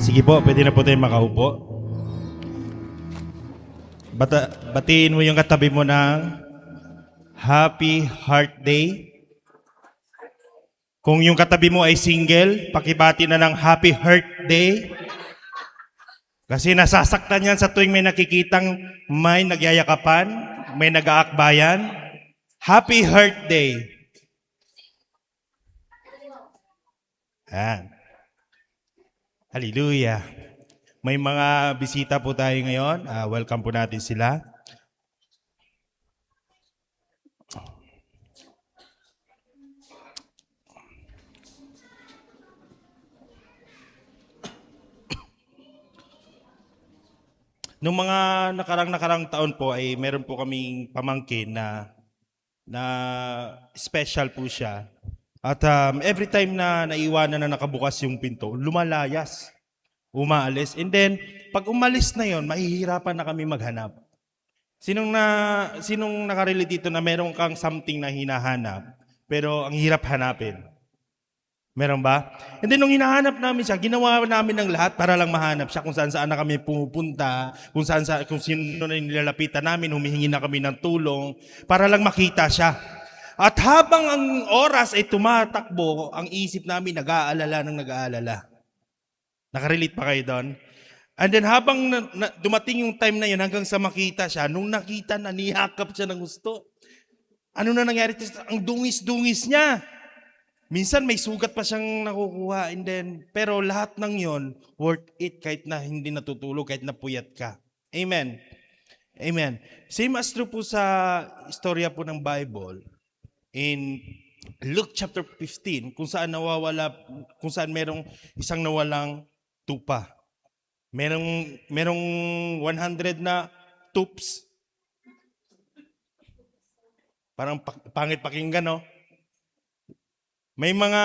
Sige po, pwede na po tayo makaupo. Batiin mo yung katabi mo ng Happy Heart Day. Kung yung katabi mo ay single, pakibati na ng Happy Heart Day. Kasi nasasaktan yan sa tuwing may nakikitang may nagyayakapan, may nag-aakbayan. Happy Heart Day. Ayan. Hallelujah. May mga bisita po tayo ngayon. Welcome po natin sila. Nung mga nakarang taon po ay meron po kaming pamangkin na special po siya. At every time na naiwanan na nakabukas yung pinto, lumalayas, umaalis. And then, pag umalis na yon, mahihirapan na kami maghanap. Sinong nakarelate dito na meron kang something na hinahanap, pero ang hirap hanapin? Meron ba? And then nung hinahanap namin siya, ginawa namin ng lahat para lang mahanap siya kung saan na kami pumupunta, kung sino na nilalapitan namin, humihingi na kami ng tulong para lang makita siya. At habang ang oras ay tumatakbo, ang isip namin nag-aalala. Nakarelate pa kayo doon? And then habang dumating yung time na yun hanggang sa makita siya, nung nakita na niyakap siya ng gusto. Ano na nangyari? Ang dungis-dungis niya. Minsan may sugat pa siyang nakukuha, and then, pero lahat ng yon worth it kahit na hindi natutulog, kahit na puyat ka. Amen. Amen. Same as true po sa istorya po ng Bible in Luke chapter 15 kung saan merong isang nawalang tupa. Merong 100 na tups. Parang pangit pakinggan, no? May mga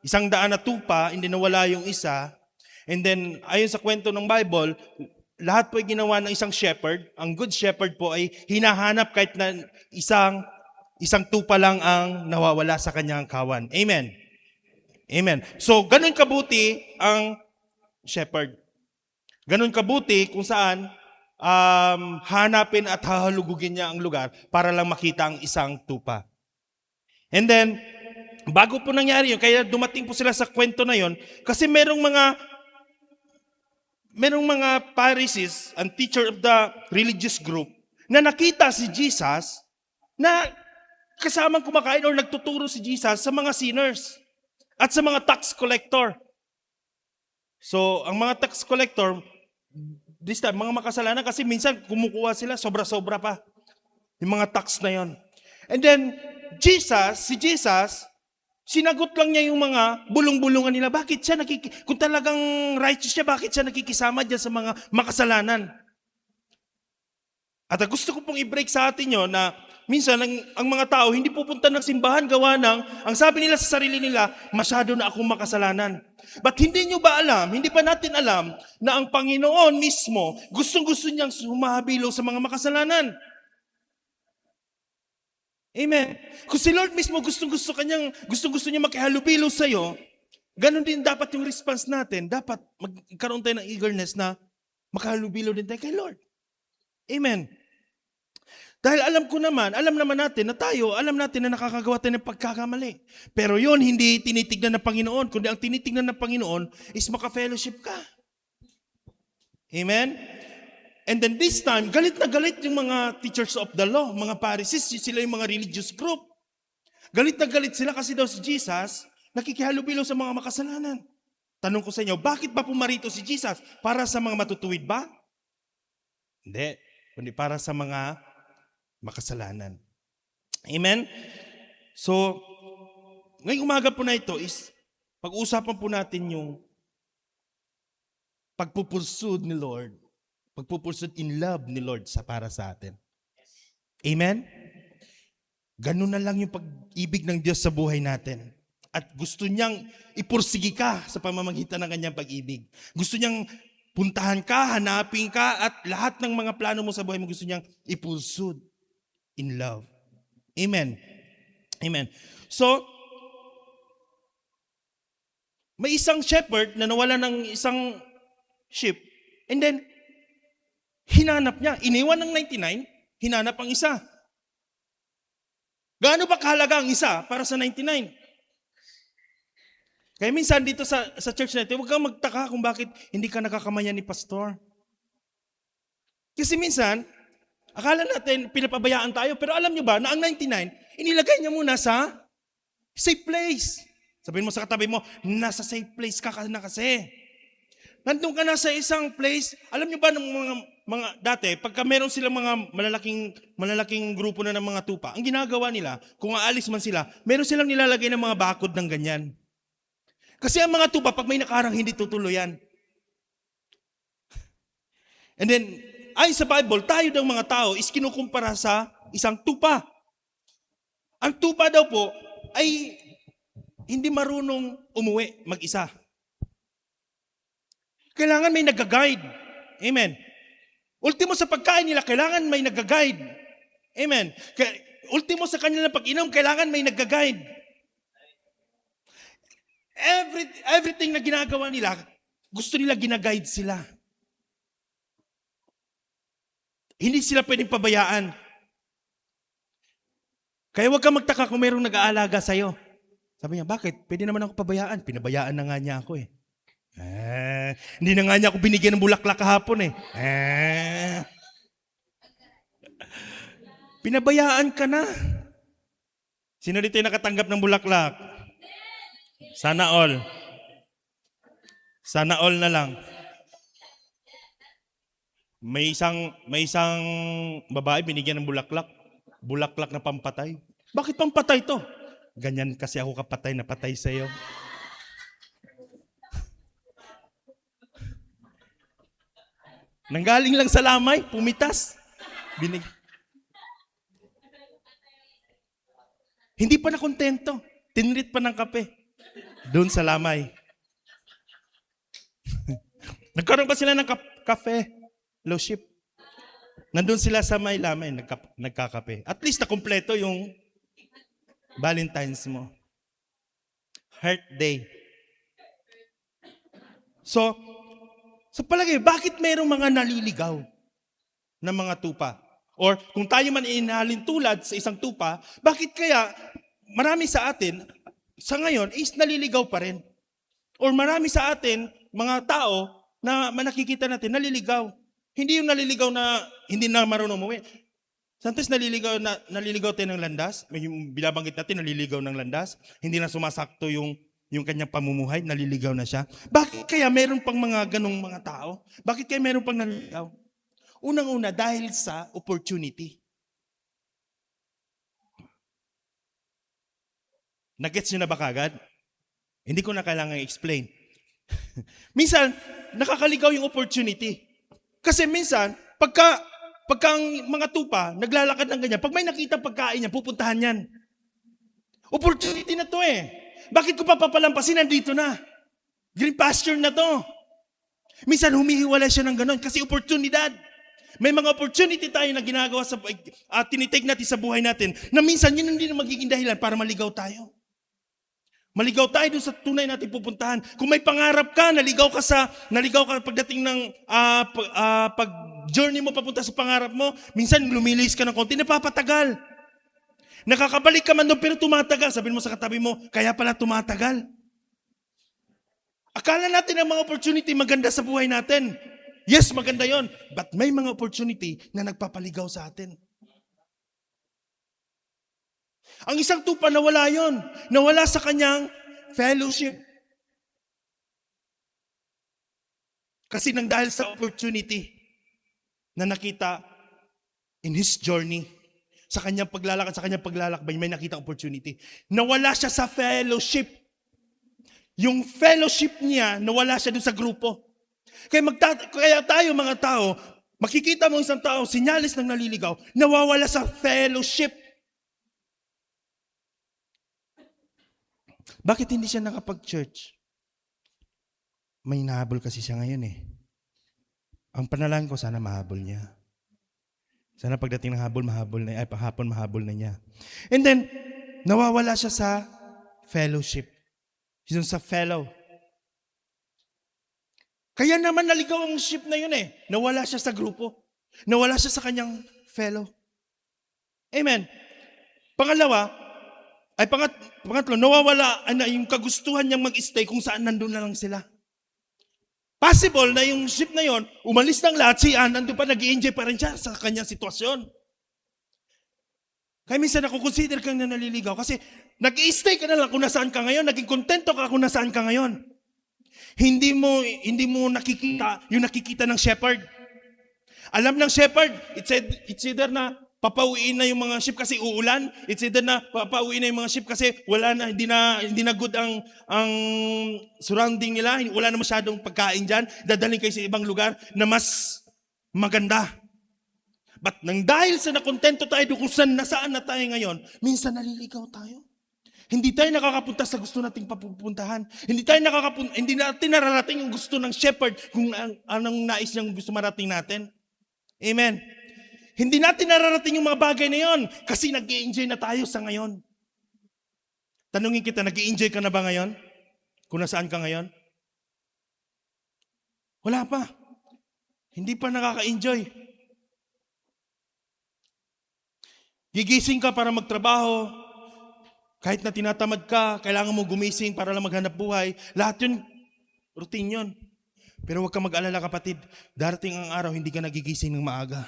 100 na tupa, hindi nawala yung isa. And then, ayon sa kwento ng Bible, lahat po ay ginawa ng isang shepherd. Ang good shepherd po ay hinahanap kahit na isang tupa lang ang nawawala sa kanyang kawan. Amen. Amen. So, ganun kabuti ang shepherd. Ganun kabuti kung saan hanapin at hahalugugin niya ang lugar para lang makita ang isang tupa. And then, bago po nangyari yun, kaya dumating po sila sa kwento na yun, kasi merong mga Pharisees, ang teacher of the religious group, na nakita si Jesus na kasamang kumakain or nagtuturo si Jesus sa mga sinners at sa mga tax collector. So, ang mga tax collector, this time, mga makasalanan kasi minsan kumukuha sila, sobra-sobra pa. Yung mga tax na yon. And then, si Jesus, sinagot lang niya yung mga bulong-bulungan nila. Bakit siya kung talagang righteous siya, bakit siya nakikisama dyan sa mga makasalanan? At gusto ko pong i-break sa atin yun na minsan ang mga tao hindi pupunta ng simbahan gawa ng, ang sabi nila sa sarili nila, masyado na akong makasalanan. But hindi nyo ba alam, hindi pa natin alam na ang Panginoon mismo gustong-gusto niyang humahabiliw sa mga makasalanan. Amen. Kung si Lord mismo gustong-gusto niya makihalubilo sa iyo, ganun din dapat yung response natin. Dapat magkaroon tayo ng eagerness na makahalubilo din tayo kay Lord. Amen. Dahil alam naman natin na nakakagawa tayo ng pagkakamali. Pero yun, hindi tinitignan ng Panginoon, kundi ang tinitignan ng Panginoon is maka-fellowship ka. Amen? And then this time, galit na galit yung mga teachers of the law, mga Pharisees, sila yung mga religious group. Galit na galit sila kasi daw si Jesus, nakikihalubilo sa mga makasalanan. Tanong ko sa inyo, bakit ba pumarito si Jesus? Para sa mga matutuwid ba? Hindi, kundi para sa mga makasalanan. Amen? So, ngayong umaga po na ito is, pag-uusapan po natin yung pagpupursud ni Lord. Pagpupursud in love ni Lord para sa atin. Amen? Ganun na lang yung pag-ibig ng Diyos sa buhay natin. At gusto niyang ipursigi ka sa pamamagitan ng kanyang pag-ibig. Gusto niyang puntahan ka, hanapin ka, at lahat ng mga plano mo sa buhay mo gusto niyang ipursud in love. Amen. Amen. So, May isang shepherd na nawala ng isang sheep, and then, hinanap niya. Iniwan ng 99, hinanap ang isa. Gaano ba kahalaga ang isa para sa 99? Kaya minsan dito sa church natin, huwag kang magtaka kung bakit hindi ka nakakamayan ni pastor. Kasi minsan, akala natin pinapabayaan tayo, pero alam nyo ba na ang 99, inilagay niya muna sa safe place. Sabihin mo sa katabi mo, nasa safe place ka na kasi. Nandun ka na sa isang place, alam nyo ba ng mga dati, pagka meron silang mga malalaking grupo na ng mga tupa, ang ginagawa nila, kung aalis man sila, meron silang nilalagay ng mga bakod ng ganyan. Kasi ang mga tupa, pag may nakarang, hindi tutuloy yan. And then, ay sa Bible, tayo daw mga tao is kinukumpara sa isang tupa. Ang tupa daw po ay hindi marunong umuwi mag-isa. Kailangan may nag-guide. Amen. Ultimo sa pagkain nila, kailangan may nag-guide. Amen. Ultimo sa kanilang pag-inom, kailangan may nag-guide. Everything na ginagawa nila, gusto nila ginaguide sila. Hindi sila pwedeng pabayaan. Kaya huwag kang magtaka kung mayroong nag-aalaga sa'yo. Sabi niya, bakit? Pwede naman ako pabayaan. Pinabayaan na nga niya ako eh. Hindi na nga niya ako binigyan ng bulaklak kahapon eh. Pinabayaan ka na. Sino dito yung nakatanggap ng bulaklak? Sana all. Sana all na lang. May isang babae binigyan ng bulaklak. Bulaklak na pampatay. Bakit pampatay to? Ganyan kasi ako kapatay na patay sa iyo. Nanggaling lang sa lamay, pumitas. Hindi pa nakontento. Tinrit pa ng kape. Doon sa lamay. Nagkaroon pa sila ng kafe. Fellowship. Nandun sila sa may lamay, nagkakape. At least nakumpleto yung Valentine's mo. Heart Day. So, sa palagay, bakit mayroong mga naliligaw na mga tupa? Or kung tayo man inhalin tulad sa isang tupa, bakit kaya marami sa atin, sa ngayon, is naliligaw pa rin? Or marami sa atin, mga tao, na nakikita natin, naliligaw. Hindi yung naliligaw na hindi na marunong umuwi. Sometimes naliligaw tayo ng landas. Yung binabanggit natin, naliligaw ng landas. Hindi na sumasakto yung kanyang pamumuhay, naliligaw na siya. Bakit kaya meron pang mga ganong mga tao? Bakit kaya meron pang naliligaw? Unang-una, dahil sa opportunity. Nagets nyo na ba kagad? Hindi ko na kailangan i-explain. Minsan, nakakaligaw yung opportunity. Kasi minsan, pagka ang mga tupa, naglalakad ng ganyan, pag may nakita pagkain niya, pupuntahan yan. Opportunity na to eh. Bakit ko papapalampasin? Nandito na. Green pasture na to. Minsan humihiwalay siya ng ganon kasi oportunidad. May mga opportunity tayo na ginagawa tinitake natin sa buhay natin na minsan yun hindi na magiging dahilan para maligaw tayo. Maligaw tayo dun sa tunay natin pupuntahan. Kung may pangarap ka, naligaw ka pagdating ng pag-journey mo papunta sa pangarap mo, minsan lumilis ka ng konti, napapatagal. Nakakabalik ka man doon pero tumatagal. Sabihin mo sa katabi mo, kaya pala tumatagal. Akala natin ang mga opportunity maganda sa buhay natin. Yes, maganda yon. But may mga opportunity na nagpapaligaw sa atin. Ang isang tupa nawala yon. Nawala sa kanyang fellowship. Kasi nang dahil sa opportunity na nakita in his journey, sa kanyang paglalakbay, may nakita opportunity. Nawala siya sa fellowship. Yung fellowship niya, nawala siya dun sa grupo. Kaya tayo mga tao, makikita mo isang tao, sinyalis ng naliligaw, nawawala sa fellowship. Bakit hindi siya nakapag-church? May nahabol kasi siya ngayon eh. Ang panalangin ko, sana mahabol niya. Sana pagdating ng hapon, mahabol na niya. And then, nawawala siya sa fellowship. Sa fellow. Kaya naman naligaw ang ship na yun eh. Nawala siya sa grupo. Nawala siya sa kanyang fellow. Amen. Pangatlo, nawawala na yung kagustuhan niyang mag-stay kung saan nandun na lang sila. Possible na yung ship na yon, umalis ng lahat, siya nandun pa, nag-i-enjoy pa rin siya sa kanyang sitwasyon. Kaya minsan ako consider kang naliligaw kasi nag-i-stay ka na lang kung nasaan ka ngayon, naging kontento ka kung nasaan ka ngayon. Hindi mo nakikita yung nakikita ng shepherd. Alam ng shepherd, it's either na papauwiin na yung mga ship kasi uulan, it's either na papauwiin na yung mga ship kasi wala na, hindi na good ang surrounding nila, wala na masyadong pagkain dyan, dadalhin kayo sa ibang lugar na mas maganda. But nang dahil sa nakontento tayo kung nasaan na tayo ngayon, minsan naliligaw tayo. Hindi tayo nakakapunta sa gusto nating papupuntahan. Hindi natin nararating yung gusto ng shepherd kung anong nais niyang gusto marating natin. Amen. Hindi natin nararating yung mga bagay na yon kasi nag-i-enjoy na tayo sa ngayon. Tanungin kita, nag-i-enjoy ka na ba ngayon? Kung nasaan ka ngayon? Wala pa. Hindi pa nakaka-enjoy. Gigising ka para magtrabaho. Kahit na tinatamad ka, kailangan mo gumising para lang maghanap buhay. Lahat yun, routine yun. Pero huwag ka mag-alala kapatid, darating ang araw, hindi ka nagigising ng maaga.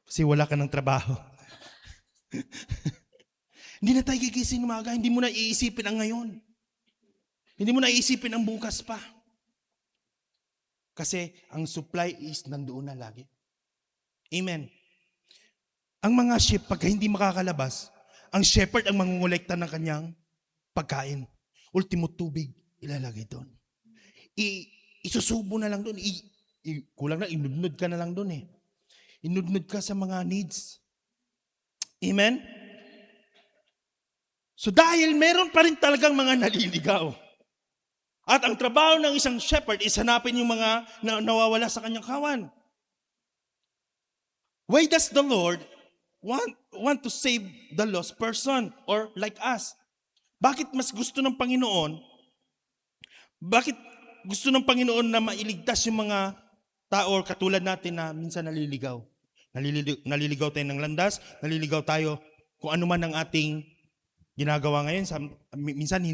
Kasi wala ka ng trabaho. Hindi na tayo gigising ng maaga, hindi mo na iisipin ang ngayon. Hindi mo na iisipin ang bukas pa. Kasi ang supply is nandoon na lagi. Amen. Ang mga sheep, pagka hindi makakalabas, ang shepherd ang mangungulekta ng kanyang pagkain. Ultimo tubig, ilalagay doon. Isusubo na lang doon. Kulang na, inudnud ka na lang doon eh. Inudnud ka sa mga needs. Amen? So dahil meron pa rin talagang mga naliligaw. At ang trabaho ng isang shepherd is hanapin yung mga nawawala sa kanyang kawan. Why does the Lord want to save the lost person or like us? Bakit mas gusto ng Panginoon? Bakit gusto ng Panginoon na mailigtas yung mga tao or katulad natin na minsan naliligaw? Naliligaw tayo ng landas, naliligaw tayo kung ano man ang ating ginagawa ngayon. Minsan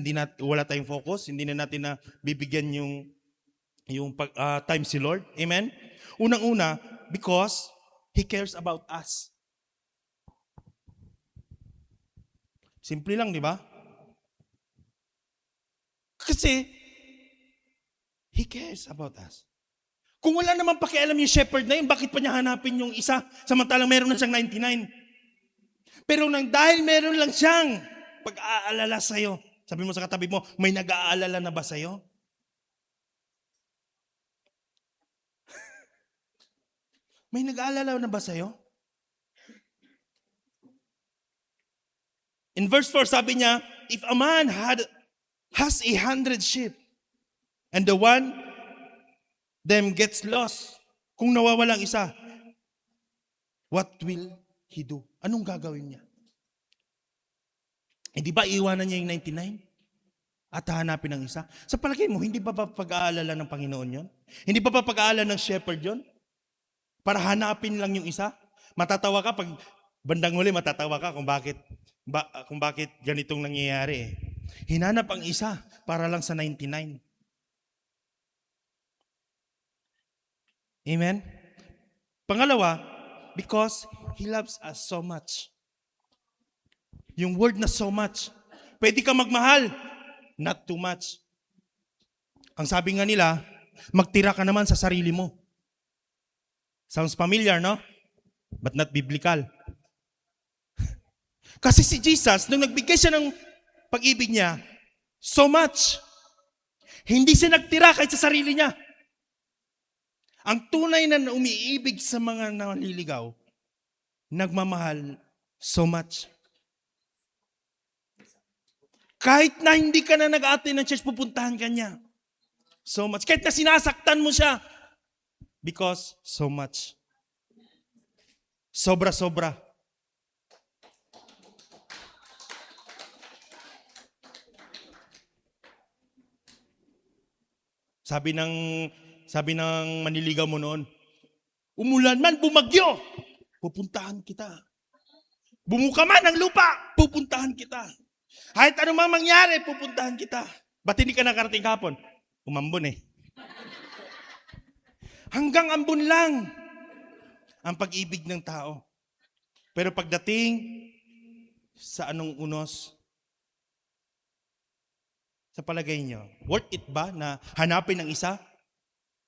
wala tayong focus, hindi na natin na bibigyan yung time si Lord. Amen? Unang-una, because He cares about us. Simple lang, di ba? Kasi, He cares about us. Kung wala naman pakialam yung shepherd na yun, bakit pa niya hanapin yung isa? Samantalang meron na siyang 99. Pero dahil meron lang siyang pag-aalala sa'yo, sabi mo sa katabi mo, may nag-aalala na ba sa'yo? May nag-aalala na ba sa'yo? In verse 4, sabi niya, if a man has 100 sheep, and the one them gets lost, kung nawawalang isa, what will he do? Anong gagawin niya? Hindi ba iiwanan niya yung 99? At hahanapin ng isa? Sa palagay mo, hindi ba pag-aalala ng Panginoon yon? Hindi ba pag-aalala ng shepherd yon? Para hanapin lang yung isa? Matatawa ka pag bandang huli, matatawa ka kung bakit ganitong nangyayari eh. Hinanap ang isa para lang sa 99. Amen? Pangalawa, because He loves us so much. Yung word na so much. Pwede ka magmahal, not too much. Ang sabi nga nila, magtira ka naman sa sarili mo. Sounds familiar, no? But not biblical. Kasi si Jesus, nung nagbigay siya ng pag-ibig niya, so much. Hindi siya nagtira kahit sa sarili niya. Ang tunay na umiibig sa mga naliligaw, nagmamahal so much. Kahit na hindi ka na nag-attend ng church, pupuntahan ka niya. So much. Kahit na sinasaktan mo siya. Because so much. Sobra-sobra. Sabi ng maniligaw mo noon, umulan man, bumagyo, pupuntahan kita. Bumuka man ang lupa, pupuntahan kita. Kahit ano mang mangyari, pupuntahan kita. Ba't hindi ka nakarating kahapon? Umambon eh. Hanggang ambon lang ang pag-ibig ng tao. Pero pagdating sa anong unos, sa palagay nyo, worth it ba na hanapin ang isa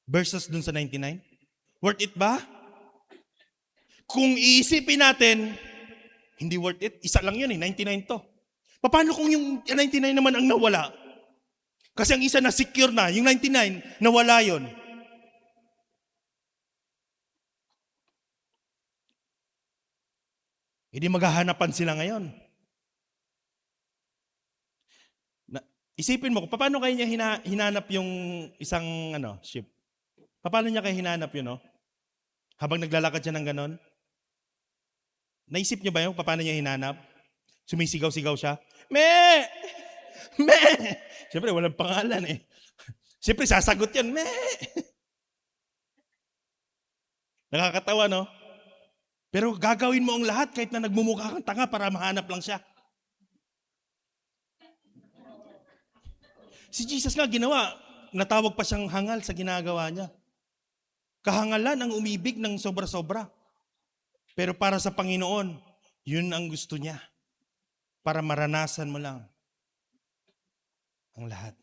versus dun sa 99? Worth it ba? Kung iisipin natin, hindi worth it. Isa lang yun 99 to. Paano kung yung 99 naman ang nawala? Kasi ang isa na secure na, yung 99, nawala yun. Hindi maghahanapan sila ngayon. Isipin mo, paano kayo niya hinanap yung isang ship? Paano niya kayo hinanap yun, no? Habang naglalakad siya ng ganon? Naisip niyo ba yung paano niya hinanap? Sumisigaw-sigaw siya. Me! Me! Siyempre, walang pangalan eh. Siyempre, sasagot yan. Me! Nakakatawa, no? Pero gagawin mo ang lahat kahit na nagmumukha kang tanga para mahanap lang siya. Si Jesus nga ginawa, natawag pa siyang hangal sa ginagawa niya. Kahangalan ang umibig ng sobra-sobra. Pero para sa Panginoon, yun ang gusto niya. Para maranasan mo lang ang lahat.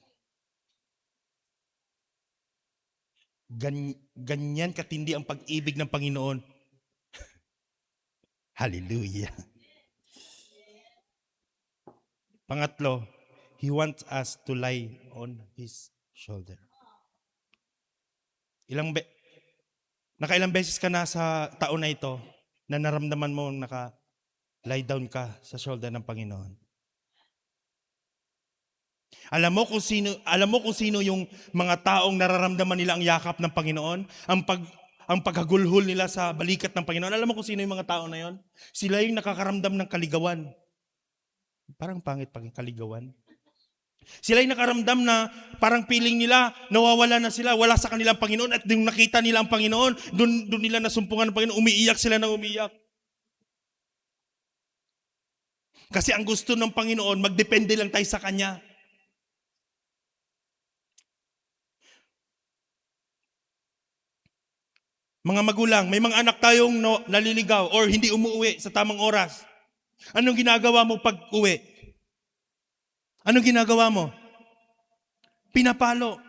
Ganyan katindi ang pag-ibig ng Panginoon. Hallelujah. Pangatlo, He wants us to lie on His shoulder. Nakailang beses ka na sa taon na ito na naramdaman mo naka-lie down ka sa shoulder ng Panginoon. Alam mo kung sino yung mga taong nararamdaman nila ang yakap ng Panginoon, ang paghagulhol nila sa balikat ng Panginoon. Alam mo kung sino yung mga tao na yon? Sila yung nakakaramdam ng kaligawan. Parang pangit pag kaligawan. Sila yung nakaramdam na parang feeling nila, nawawala na sila, wala sa kanilang Panginoon, at nung nakita nila ang Panginoon, doon nila nasumpungan ng Panginoon, umiiyak sila ng umiiyak. Kasi ang gusto ng Panginoon, magdepende lang tayo sa Kanya. Mga magulang, may mga anak tayong naliligaw or hindi umuwi sa tamang oras. Anong ginagawa mo pag uwi? Anong ginagawa mo? Pinapalo.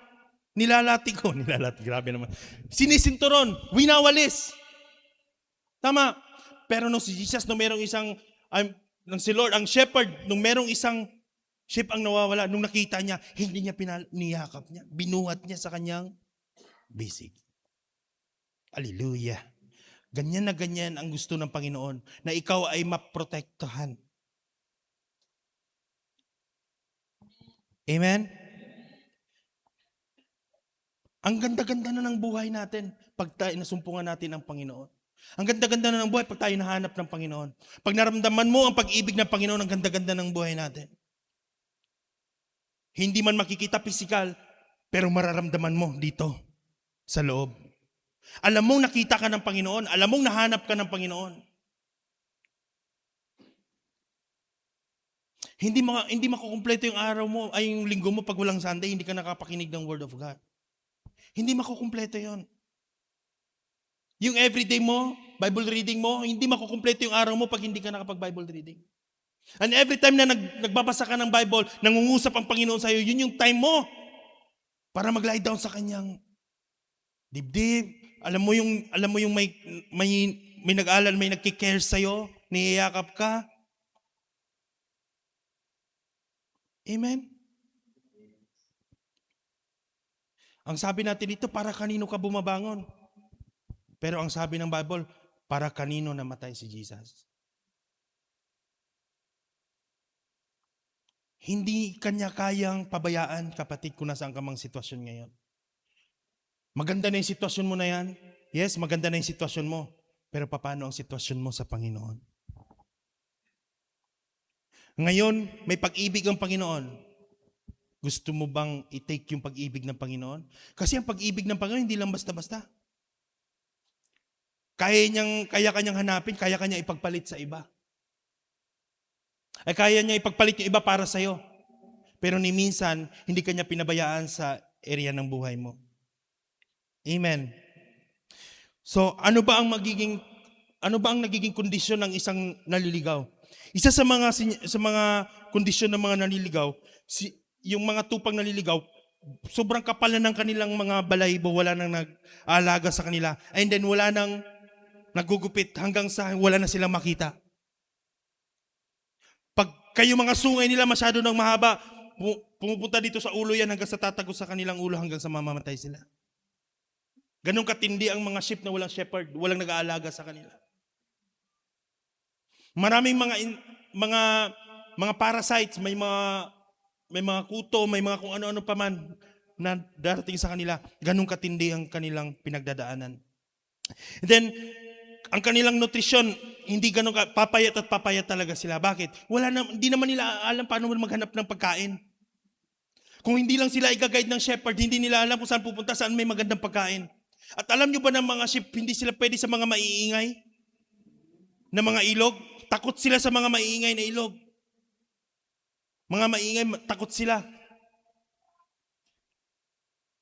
Nilalati, grabe naman. Sinisinturon, winawalis. Tama. Pero nung si Jesus, nung merong isang, nung si Lord, ang shepherd, nung merong isang sheep ang nawawala, nung nakita niya, hindi niya niyakap niya. Binuhat niya sa kanyang bisig. Hallelujah. Ganyan na ganyan ang gusto ng Panginoon, na ikaw ay maprotektahan. Amen? Ang ganda-ganda na ng buhay natin pag tayo nasumpungan natin ang Panginoon. Ang ganda-ganda na ng buhay pag tayo nahanap ng Panginoon. Pag naramdaman mo ang pag-ibig ng Panginoon, ang ganda-ganda ng buhay natin. Hindi man makikita pisikal, pero mararamdaman mo dito sa loob. Alam mong nakita ka ng Panginoon, alam mong nahanap ka ng Panginoon. Hindi makukumpleto yung araw mo, ay yung linggo mo pag walang Sunday, hindi ka nakapakinig ng Word of God. Hindi makukumpleto yon. Yung everyday mo, Bible reading mo, hindi makukumpleto yung araw mo pag hindi ka nakapag-Bible reading. And every time na nagbabasa ka ng Bible, nangungusap ang Panginoon sa iyo, yun yung time mo para mag-lie down sa kanyang dibdib. Alam mo yung may nag-aalala, may nagki-care sa iyo, niyayakap ka. Amen? Ang sabi natin dito, para kanino ka bumabangon? Pero ang sabi ng Bible, para kanino namatay si Jesus? Hindi kanya kayang pabayaan, kapatid, kung nasaan ka mang sitwasyon ngayon. Maganda na yung sitwasyon mo na yan. Yes, maganda na yung sitwasyon mo. Pero paano ang sitwasyon mo sa Panginoon? Ngayon, may pag-ibig ang Panginoon. Gusto mo bang i-take yung pag-ibig ng Panginoon? Kasi ang pag-ibig ng Panginoon hindi lang basta-basta. Kaya kanyang hanapin, kaya kanya ipagpalit sa iba. Ay kaya niya ipagpalit yung iba para sa'yo. Pero ni minsan, hindi kanya pinabayaan sa area ng buhay mo. Amen. So, ano ba ang nagiging kondisyon ng isang naliligaw? Isa sa mga kondisyon ng mga naliligaw, yung mga tupang naliligaw, sobrang kapal na ng kanilang mga balahibo, wala nang nag-aalaga sa kanila. And then wala nang nagugupit hanggang sa wala na silang makita. Pag kayo mga sungay nila masyado nang mahaba, pumupunta dito sa ulo yan hanggang sa tatago sa kanilang ulo hanggang sa mamamatay sila. Ganun katindi ang mga sheep na walang shepherd, walang nag-aalaga sa kanila. Maraming mga parasites, may mga kuto, may mga kung ano-ano pa man na darating sa kanila. Ganun katindi ang kanilang pinagdadaanan. And then, ang kanilang nutrisyon, hindi ganun papayat talaga sila. Bakit? Hindi naman nila alam paano maghanap ng pagkain. Kung hindi lang sila i-guide ng shepherd, hindi nila alam kung saan pupunta, saan may magandang pagkain. At alam nyo ba ng mga sheep, hindi sila pwede sa mga maiingay na mga ilog? Takot sila sa mga maiingay na ilog. Mga maingay, takot sila.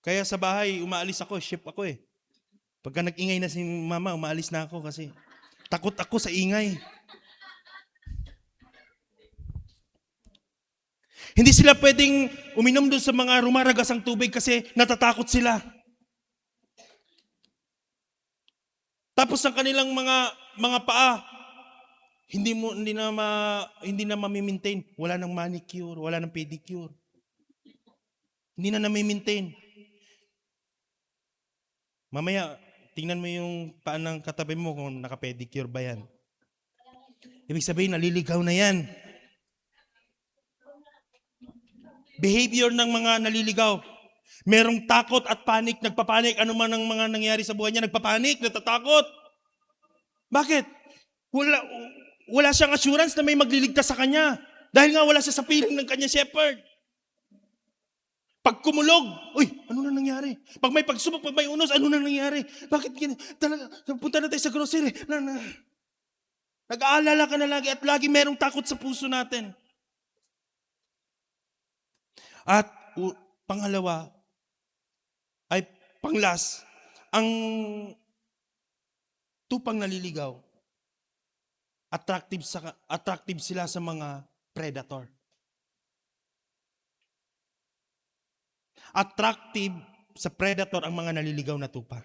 Kaya sa bahay, umaalis ako, sheep ako eh. Pagka nag-ingay na si mama, umaalis na ako kasi takot ako sa ingay. Hindi sila pwedeng uminom doon sa mga rumaragasang tubig kasi natatakot sila. Tapos ang kanilang mga paa, hindi na ma-maintain. Wala nang manicure, wala nang pedicure. Hindi na ma-maintain. Mamaya, tingnan mo yung paa ng katabi mo kung naka-pedicure ba yan. Ibig sabihin, naliligaw na yan. Behavior ng mga naliligaw. Merong takot at panik, nagpapanik. Ano man ang mga nangyari sa buhay niya, nagpapanik, natatakot. Bakit? Wala siyang assurance na may magliligtas sa kanya. Dahil nga wala siya sa piling ng kanya shepherd. Pag kumulog, ano na nangyari? Pag may pagsubok, pag may unos, ano na nangyari? Bakit talaga, punta na tayo sa grocery. Nag-aalala ka na lagi at lagi merong takot sa puso natin. At pangalawa, ay panglas, ang tupang naliligaw, attractive sila sa mga predator. Attractive sa predator ang mga naliligaw na tupa.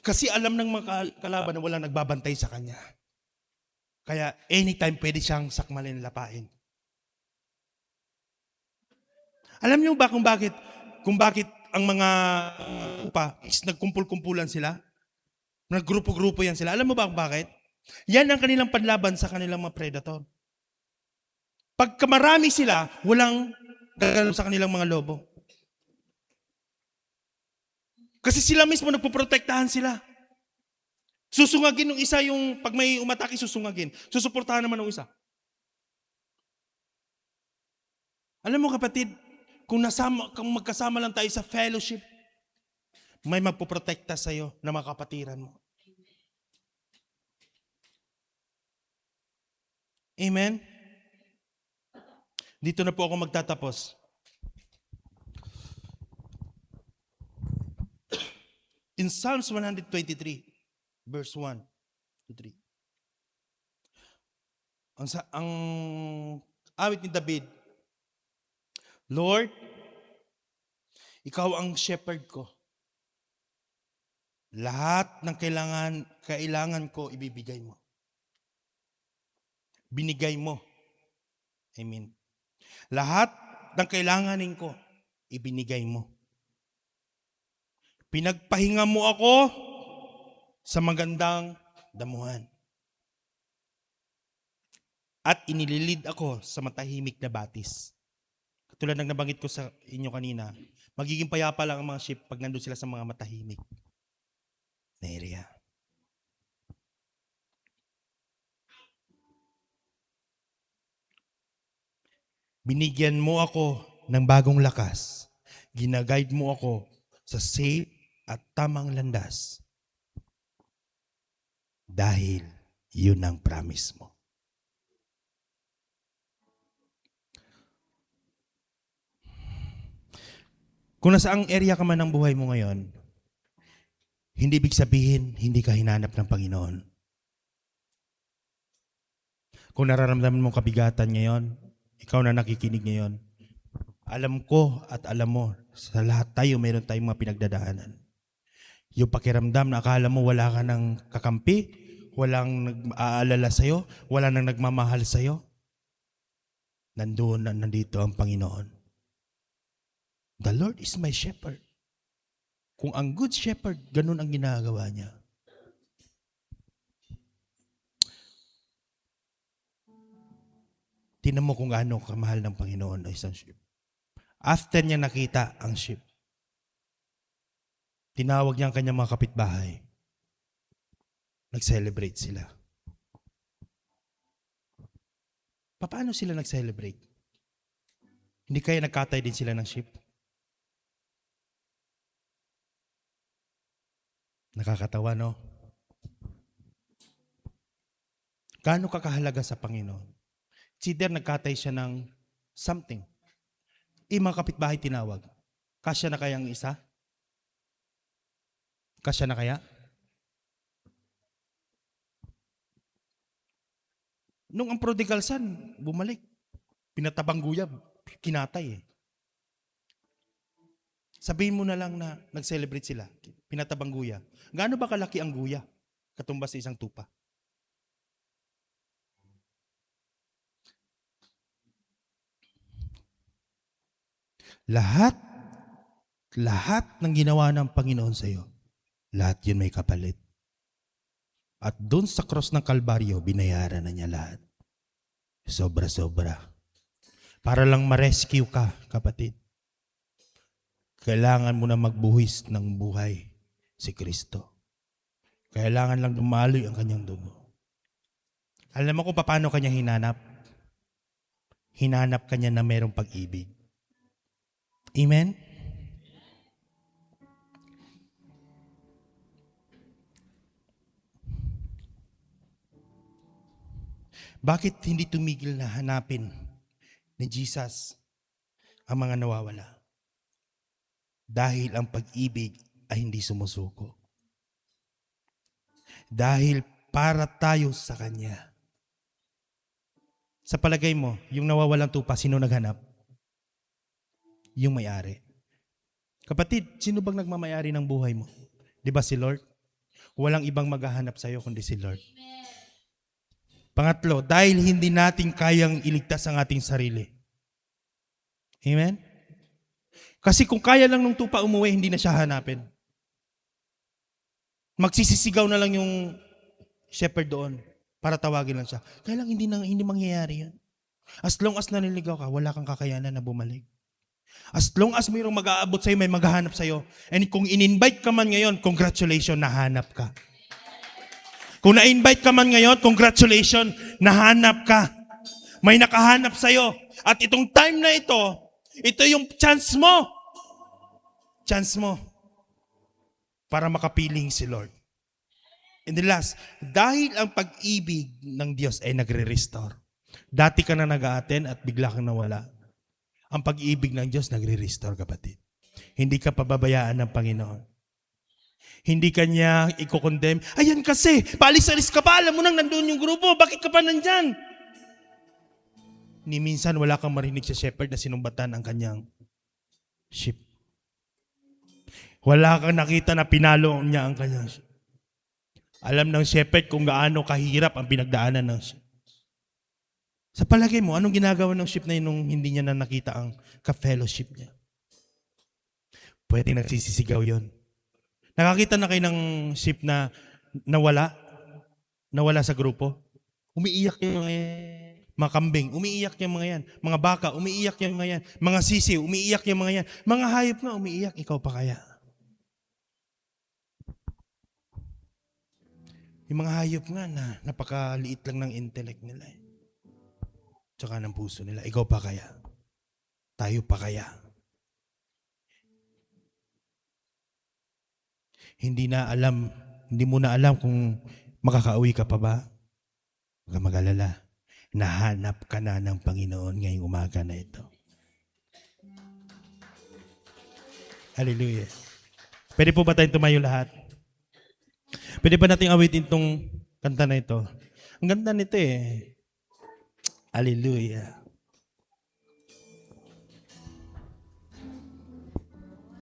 Kasi alam ng mga kalaban na walang nagbabantay sa kanya. Kaya anytime pwede siyang sakmalin, lapain. Alam niyo ba kung bakit ang mga tupa is nagkumpul-kumpulan sila? Naggrupo-grupo yan sila. Alam mo ba kung bakit? Yan ang kanilang panlaban sa kanilang mga predator. Pagka marami sila, walang gagalaw sa kanilang mga lobo. Kasi sila mismo nagpoprotektahan sila. Susungagin ng isa yung, pag may umatake, susungagin. Susuportahan naman ng isa. Alam mo kapatid, kung magkasama lang tayo sa fellowship, may magpoprotekta sa'yo na mga kapatiran mo. Amen? Dito na po ako magtatapos. In Psalms 123, verse 1 to 3. Ang awit ni David, Lord, ikaw ang shepherd ko. Lahat ng kailangan ko ibibigay mo. Binigay mo. Amen. Lahat ng kailanganin ko, ibinigay mo. Pinagpahinga mo ako sa magandang damuhan. At inililid ako sa matahimik na batis. Katulad ng nabanggit ko sa inyo kanina, magiging payapa lang ang mga sheep pag nandun sila sa mga matahimik na area. Binigyan mo ako ng bagong lakas. Ginaguide mo ako sa safe at tamang landas. Dahil yun ang promise mo. Kung nasaang area ka man ng buhay mo ngayon, hindi ibig sabihin hindi ka hinanap ng Panginoon. Kung nararamdaman mong kabigatan ngayon, ikaw na nakikinig ngayon, alam ko at alam mo, sa lahat tayo mayroon tayong mga pinagdadaanan. Yung pakiramdam na akala mo wala ka ng kakampi, walang nag-aalala sa'yo, wala nang nagmamahal sa'yo, nandito ang Panginoon. The Lord is my shepherd. Kung ang good shepherd, ganun ang ginagawa niya. Tingnan mo kung gaano kamahal ng Panginoon ang isang sheep. After niya nakita ang sheep, tinawag niya ang kanyang mga kapitbahay. Nag-celebrate sila. Paano sila nag-celebrate? Hindi kaya nagkatay din sila ng sheep? Nakakatawa, no? Gaano kakahalaga sa Panginoon? Either nagkatay siya ng something. Mga kapitbahay tinawag. Kasya na kaya ang isa? Kasya na kaya? Nung ang prodigal son, bumalik. Pinatabang guyab. Kinatay eh. Sabihin mo na lang na nag-celebrate sila. Pinatabang guya. Gaano ba kalaki ang guya? Katumbas sa isang tupa. Lahat ng ginawa ng Panginoon sa iyo, lahat yun may kapalit. At doon sa cross ng Kalbaryo, binayaran na niya lahat. Sobra-sobra. Para lang ma-rescue ka, kapatid. Kailangan mo na magbuhis ng buhay si Kristo. Kailangan lang dumaloy ang kanyang dugo. Alam mo kung paano kanya hinanap? Hinanap kanya na mayroong pag-ibig. Amen? Bakit hindi tumigil na hanapin ni Jesus ang mga nawawala? Dahil ang pag-ibig ay hindi sumusuko. Dahil para tayo sa Kanya. Sa palagay mo, yung nawawalang tupa, sino naghanap? Yung may-ari. Kapatid, sino bang nagmamayari ng buhay mo? Di ba si Lord? Walang ibang maghahanap sa'yo kundi si Lord. Pangatlo, dahil hindi natin kayang iligtas ang ating sarili. Amen? Kasi kung kaya lang nung tupa umuwi, hindi na siya hanapin. Magsisisigaw na lang yung shepherd doon para tawagin lang siya. Kaya lang hindi mangyayari yan. As long as naniligaw ka, wala kang kakayanan na bumalik. As long as mayroong mag-aabot sa'yo, may maghahanap sa'yo. And kung in-invite ka man ngayon, congratulations, nahanap ka. Kung na-invite ka man ngayon, congratulations, nahanap ka. May nakahanap sa'yo. At itong time na ito yung chance mo. Chance mo para makapiling si Lord. And the last, dahil ang pag-ibig ng Diyos ay nagre-restore. Dati ka na nag-a-attend at bigla kang nawala. Ang pag-ibig ng Diyos nagre-restore, kapatid. Hindi ka pababayaan ng Panginoon. Hindi ka niya i-condemn. Ayan kasi, paalis-alis ka pa, alam mo nang nandun yung grupo, bakit ka pa nandyan? Ni minsan wala kang marinig sa shepherd na sinumbatan ang kanyang sheep. Wala kang nakita na pinalo niya ang kanyang sheep. Alam ng shepherd kung gaano kahirap ang pinagdaanan ng sheep. Sa palagay mo, anong ginagawa ng sheep na yun nung hindi niya na nakita ang ka-fellowship niya? Pwede nagsisisigaw yun. Nakakita na kayo ng sheep na nawala sa grupo? Umiiyak yung mga kambing, umiiyak yung mga yan. Mga baka, umiiyak yung mga yan. Mga sisiw, umiiyak yung mga yan. Mga hayop nga, umiiyak. Ikaw pa kaya? Yung mga hayop nga na napakaliit lang ng intellect nila. Tsaka ng puso nila. Ikaw pa kaya? Tayo pa kaya? Hindi mo na alam kung makakauwi ka pa ba? Huwag kang mag-alala. Nahanap ka na ng Panginoon ngayong umaga na ito. Hallelujah. Pwede po ba tayong tumayo lahat? Pwede ba nating awitin itong kanta na ito? Ang ganda nito eh. Hallelujah.